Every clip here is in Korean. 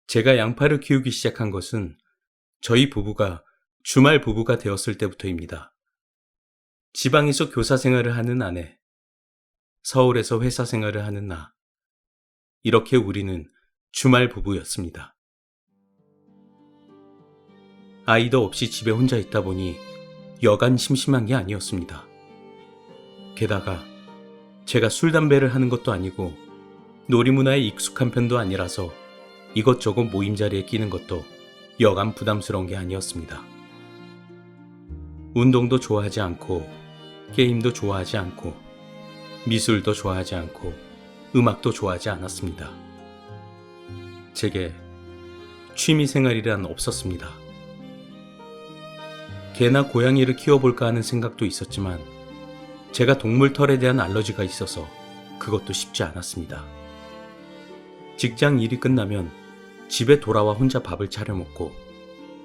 제가 양파를 키우기 시작한 것은 저희 부부가 주말 부부가 되었을 때부터입니다. 지방에서 교사 생활을 하는 아내, 서울에서 회사 생활을 하는 나. 이렇게 우리는 주말 부부였습니다. 아이도 없이 집에 혼자 있다 보니 여간 심심한 게 아니었습니다. 게다가 제가 술, 담배를 하는 것도 아니고 놀이문화에 익숙한 편도 아니라서 이것저것 모임 자리에 끼는 것도 여간 부담스러운 게 아니었습니다. 운동도 좋아하지 않고 게임도 좋아하지 않고 미술도 좋아하지 않고 음악도 좋아하지 않았습니다. 제게 취미생활이란 없었습니다. 개나 고양이를 키워볼까 하는 생각도 있었지만 제가 동물 털에 대한 알러지가 있어서 그것도 쉽지 않았습니다. 직장 일이 끝나면 집에 돌아와 혼자 밥을 차려 먹고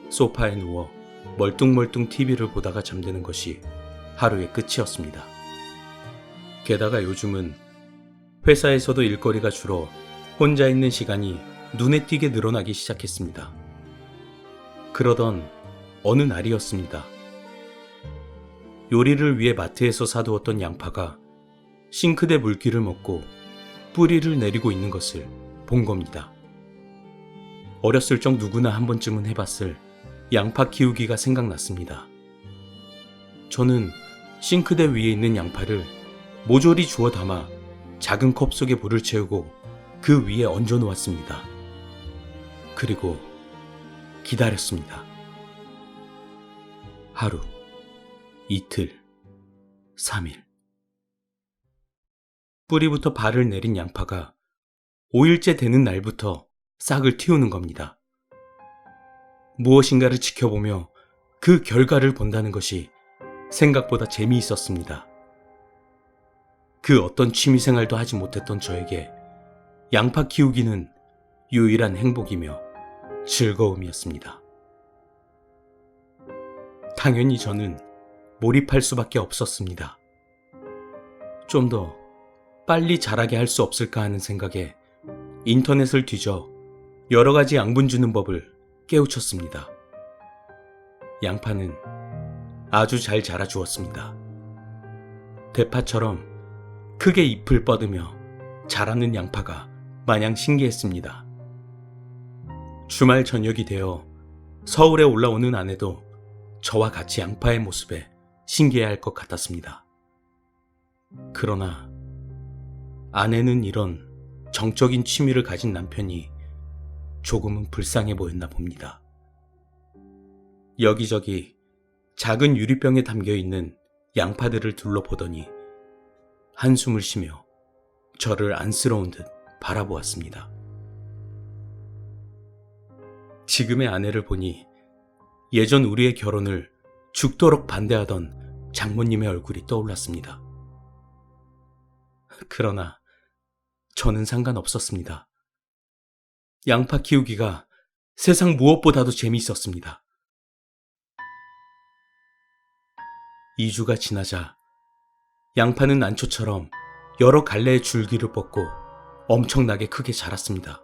소파에 누워 멀뚱멀뚱 TV를 보다가 잠드는 것이 하루의 끝이었습니다. 게다가 요즘은 회사에서도 일거리가 줄어 혼자 있는 시간이 눈에 띄게 늘어나기 시작했습니다. 그러던 어느 날이었습니다. 요리를 위해 마트에서 사두었던 양파가 싱크대 물기를 먹고 뿌리를 내리고 있는 것을 본 겁니다. 어렸을 적 누구나 한 번쯤은 해봤을 양파 키우기가 생각났습니다. 저는 싱크대 위에 있는 양파를 모조리 주워 담아 작은 컵 속에 물을 채우고 그 위에 얹어 놓았습니다. 그리고 기다렸습니다. 하루, 이틀, 3일. 뿌리부터 발을 내린 양파가 5일째 되는 날부터 싹을 틔우는 겁니다. 무엇인가를 지켜보며 그 결과를 본다는 것이 생각보다 재미있었습니다. 그 어떤 취미생활도 하지 못했던 저에게 양파 키우기는 유일한 행복이며 즐거움이었습니다. 당연히 저는 몰입할 수밖에 없었습니다. 좀 더 빨리 자라게 할 수 없을까 하는 생각에 인터넷을 뒤져 여러 가지 양분 주는 법을 깨우쳤습니다. 양파는 아주 잘 자라주었습니다. 대파처럼 크게 잎을 뻗으며 자라는 양파가 마냥 신기했습니다. 주말 저녁이 되어 서울에 올라오는 아내도 저와 같이 양파의 모습에 신기해할 것 같았습니다. 그러나 아내는 이런 정적인 취미를 가진 남편이 조금은 불쌍해 보였나 봅니다. 여기저기 작은 유리병에 담겨있는 양파들을 둘러보더니 한숨을 쉬며 저를 안쓰러운 듯 바라보았습니다. 지금의 아내를 보니 예전 우리의 결혼을 죽도록 반대하던 장모님의 얼굴이 떠올랐습니다. 그러나 저는 상관없었습니다. 양파 키우기가 세상 무엇보다도 재미있었습니다. 2주가 지나자 양파는 난초처럼 여러 갈래의 줄기를 뻗고 엄청나게 크게 자랐습니다.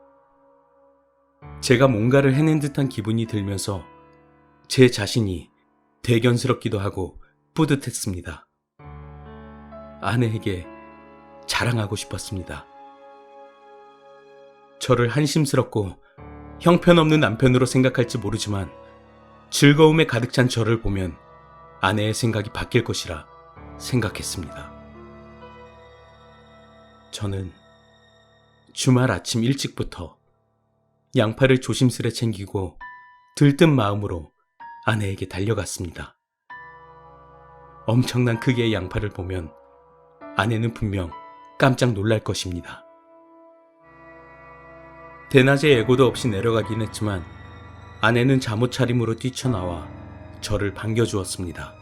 제가 뭔가를 해낸 듯한 기분이 들면서 제 자신이 대견스럽기도 하고 뿌듯했습니다. 아내에게 자랑하고 싶었습니다. 저를 한심스럽고 형편없는 남편으로 생각할지 모르지만 즐거움에 가득 찬 저를 보면 아내의 생각이 바뀔 것이라 생각했습니다. 저는 주말 아침 일찍부터 양파를 조심스레 챙기고 들뜬 마음으로 아내에게 달려갔습니다. 엄청난 크기의 양파를 보면 아내는 분명 깜짝 놀랄 것입니다. 대낮에 예고도 없이 내려가긴 했지만 아내는 잠옷 차림으로 뛰쳐나와 저를 반겨주었습니다.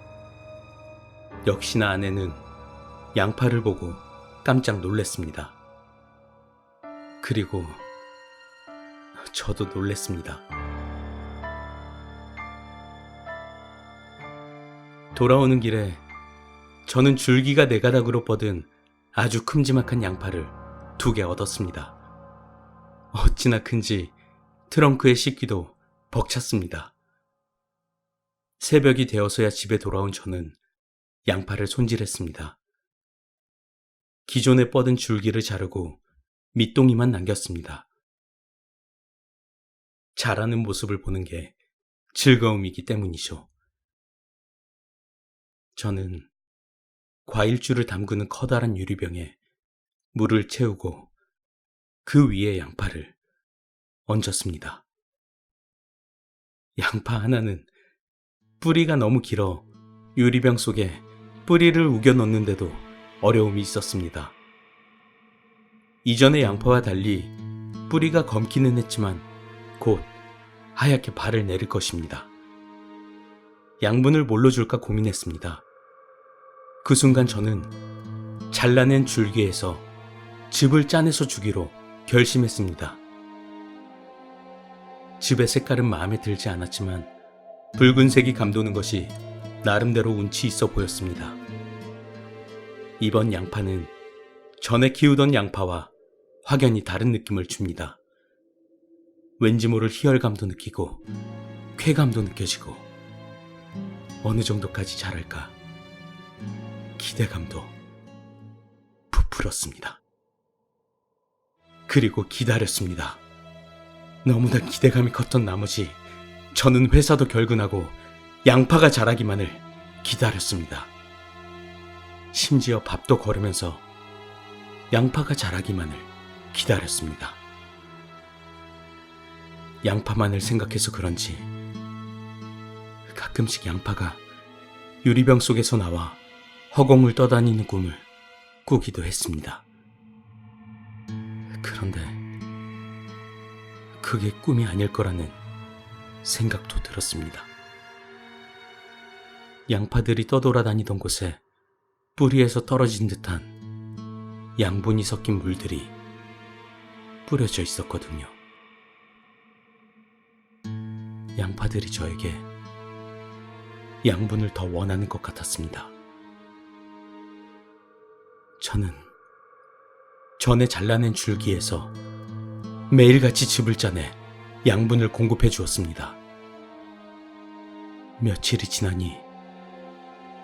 역시나 아내는 양파를 보고 깜짝 놀랐습니다. 그리고 저도 놀랐습니다. 돌아오는 길에 저는 줄기가 4가닥으로 뻗은 아주 큼지막한 양파를 2개 얻었습니다. 어찌나 큰지 트렁크에 싣기도 벅찼습니다. 새벽이 되어서야 집에 돌아온 저는 양파를 손질했습니다. 기존에 뻗은 줄기를 자르고 밑동이만 남겼습니다. 자라는 모습을 보는 게 즐거움이기 때문이죠. 저는 과일주를 담그는 커다란 유리병에 물을 채우고 그 위에 양파를 얹었습니다. 양파 하나는 뿌리가 너무 길어 유리병 속에 뿌리를 우겨 넣는데도 어려움이 있었습니다. 이전의 양파와 달리 뿌리가 검기는 했지만 곧 하얗게 발을 내릴 것입니다. 양분을 뭘로 줄까 고민했습니다. 그 순간 저는 잘라낸 줄기에서 즙을 짜내서 주기로 결심했습니다. 즙의 색깔은 마음에 들지 않았지만 붉은색이 감도는 것이 나름대로 운치 있어 보였습니다. 이번 양파는 전에 키우던 양파와 확연히 다른 느낌을 줍니다. 왠지 모를 희열감도 느끼고 쾌감도 느껴지고 어느 정도까지 자랄까 기대감도 부풀었습니다. 그리고 기다렸습니다. 너무나 기대감이 컸던 나머지 저는 회사도 결근하고 양파가 자라기만을 기다렸습니다. 심지어 밥도 거르면서 양파가 자라기만을 기다렸습니다. 양파만을 생각해서 그런지 가끔씩 양파가 유리병 속에서 나와 허공을 떠다니는 꿈을 꾸기도 했습니다. 그런데 그게 꿈이 아닐 거라는 생각도 들었습니다. 양파들이 떠돌아다니던 곳에 뿌리에서 떨어진 듯한 양분이 섞인 물들이 뿌려져 있었거든요. 양파들이 저에게 양분을 더 원하는 것 같았습니다. 저는 전에 잘라낸 줄기에서 매일같이 즙을 짜내 양분을 공급해 주었습니다. 며칠이 지나니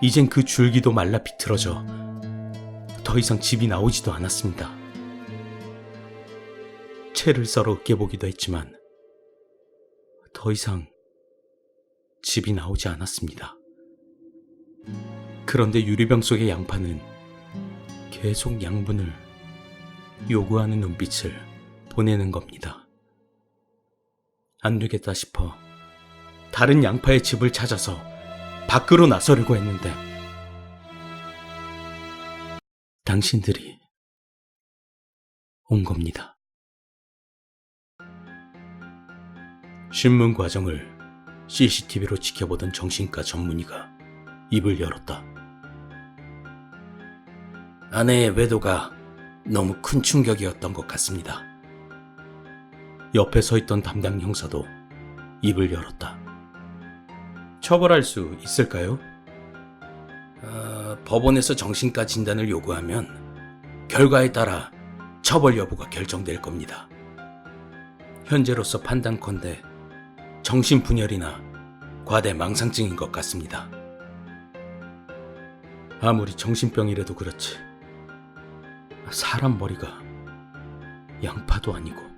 이젠 그 줄기도 말라 비틀어져 더 이상 즙이 나오지도 않았습니다. 채를 썰어 으깨보기도 했지만 더 이상 즙이 나오지 않았습니다. 그런데 유리병 속의 양파는 계속 양분을 요구하는 눈빛을 보내는 겁니다. 안 되겠다 싶어 다른 양파의 즙을 찾아서 밖으로 나서려고 했는데 당신들이 온 겁니다. 신문 과정을 CCTV로 지켜보던 정신과 전문의가 입을 열었다. 아내의 외도가 너무 큰 충격이었던 것 같습니다. 옆에 서 있던 담당 형사도 입을 열었다. 처벌할 수 있을까요? 법원에서 정신과 진단을 요구하면 결과에 따라 처벌 여부가 결정될 겁니다. 현재로서 판단컨대 정신분열이나 과대망상증인 것 같습니다. 아무리 정신병이라도 그렇지 사람 머리가 양파도 아니고